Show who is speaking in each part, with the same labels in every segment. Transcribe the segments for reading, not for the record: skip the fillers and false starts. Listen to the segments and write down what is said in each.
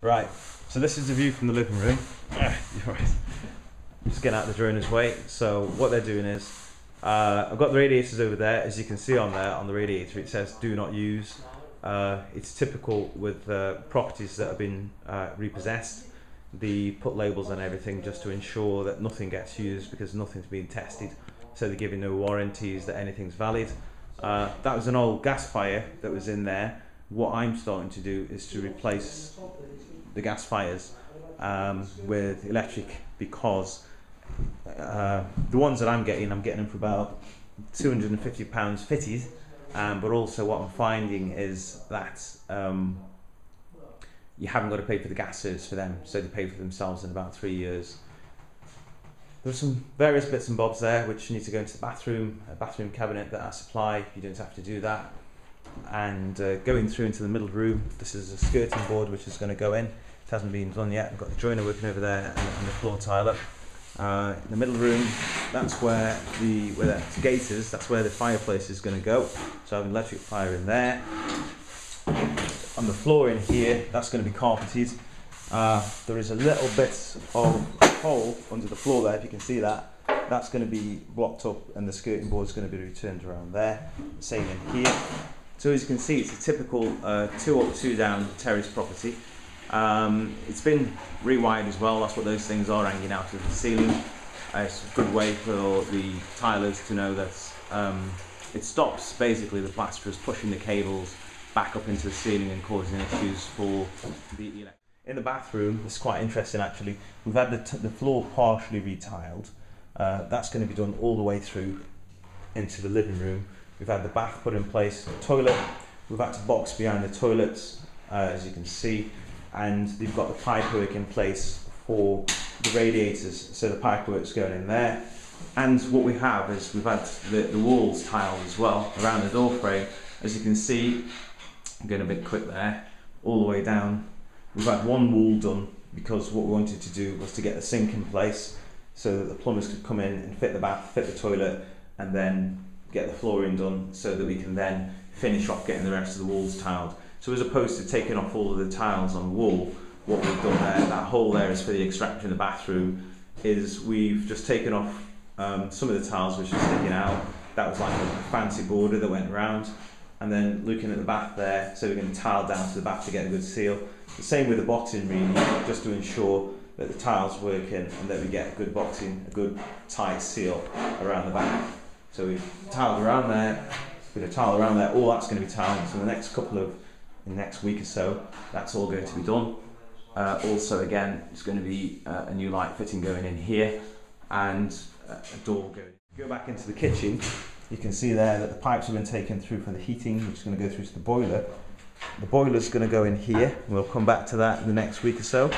Speaker 1: Right, so this is the view from the living room. You're right. Just getting out of the droner's way. So what they're doing is, I've got the radiators over there. As you can see on there, on the radiator, it says do not use. It's typical with properties that have been repossessed. They put labels on everything just to ensure that nothing gets used because nothing's been tested. So they're giving no warranties that anything's valid. That was an old gas fire that was in there. What I'm starting to do is to replace the gas fires with electric, because the ones that I'm getting them for about £250 fitted, but also what I'm finding is that you haven't got to pay for the gas service for them, so they pay for themselves in about 3 years. There's some various bits and bobs there which need to go into the bathroom, a bathroom cabinet that I supply. You don't have to do that. And going through into the middle room, this is a skirting board which is going to go in. It hasn't been done yet. I've got the joiner working over there and the floor tiler. In the middle room, that's where the gate is. That's where the fireplace is going to go. So I have an electric fire in there. On the floor in here, that's going to be carpeted. There is a little bit of a hole under the floor there, if you can see that. That's going to be blocked up, and the skirting board is going to be returned around there. Same in here. So as you can see, it's a typical 2 up, 2 down terrace property. It's been rewired as well. That's what those things are, hanging out of the ceiling. It's a good way for the tilers to know that it stops basically the plasterers pushing the cables back up into the ceiling and causing issues for the electric. In the bathroom, it's quite interesting actually. We've had the floor partially retiled. That's going to be done all the way through into the living room. We've had the bath put in place, the toilet. We've had to box behind the toilets, as you can see, and they've got the pipework in place for the radiators. So the pipework's going in there. And what we have is we've had the walls tiled as well around the door frame. As you can see, I'm going a bit quick there, all the way down. We've had one wall done because what we wanted to do was to get the sink in place so that the plumbers could come in and fit the bath, fit the toilet, and then get the flooring done so that we can then finish off getting the rest of the walls tiled. So as opposed to taking off all of the tiles on the wall, what we've done there, that hole there is for the extractor in the bathroom, is we've just taken off some of the tiles which are sticking out. That was like a fancy border that went around. And then looking at the bath there, so we're going to tile down to the bath to get a good seal. The same with the boxing really, just to ensure that the tiles work in and that we get a good boxing, a good tight seal around the bath. So we've tiled around there, we're going to tile around there, all that's going to be tiled. So the next week or so, that's all going to be done. Also again, it's going to be a new light fitting going in here and a door going. Go back into the kitchen, you can see there that the pipes have been taken through for the heating, which is going to go through to the boiler. The boiler's going to go in here, and we'll come back to that in the next week or so.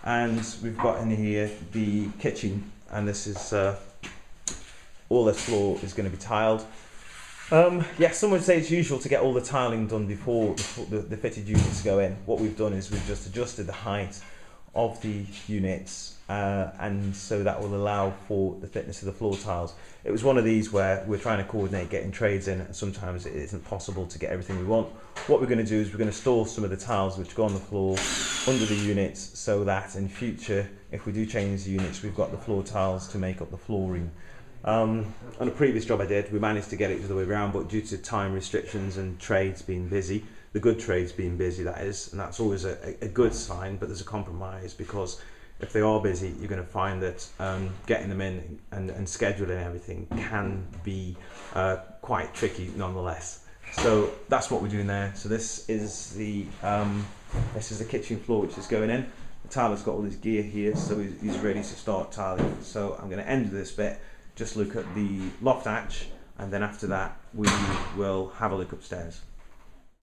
Speaker 1: And we've got in here the kitchen, and this is all this floor is going to be tiled. Yeah, some would say it's usual to get all the tiling done before the fitted units go in. What we've done is we've just adjusted the height of the units, and so that will allow for the thickness of the floor tiles. It was one of these where we're trying to coordinate getting trades in, and sometimes it isn't possible to get everything we want. What we're going to do is we're going to store some of the tiles which go on the floor under the units, so that in future, if we do change the units, we've got the floor tiles to make up the flooring. On a previous job I did, we managed to get it the other way around, but due to time restrictions and trades being busy, the good trades being busy that is, and that's always a good sign, but there's a compromise, because if they are busy, you're going to find that getting them in and scheduling everything can be quite tricky nonetheless. So that's what we're doing there. So this is the kitchen floor which is going in. The tiler's got all his gear here, so he's ready to start tiling. So I'm going to end this bit, just look at the loft hatch, and then after that we will have a look upstairs.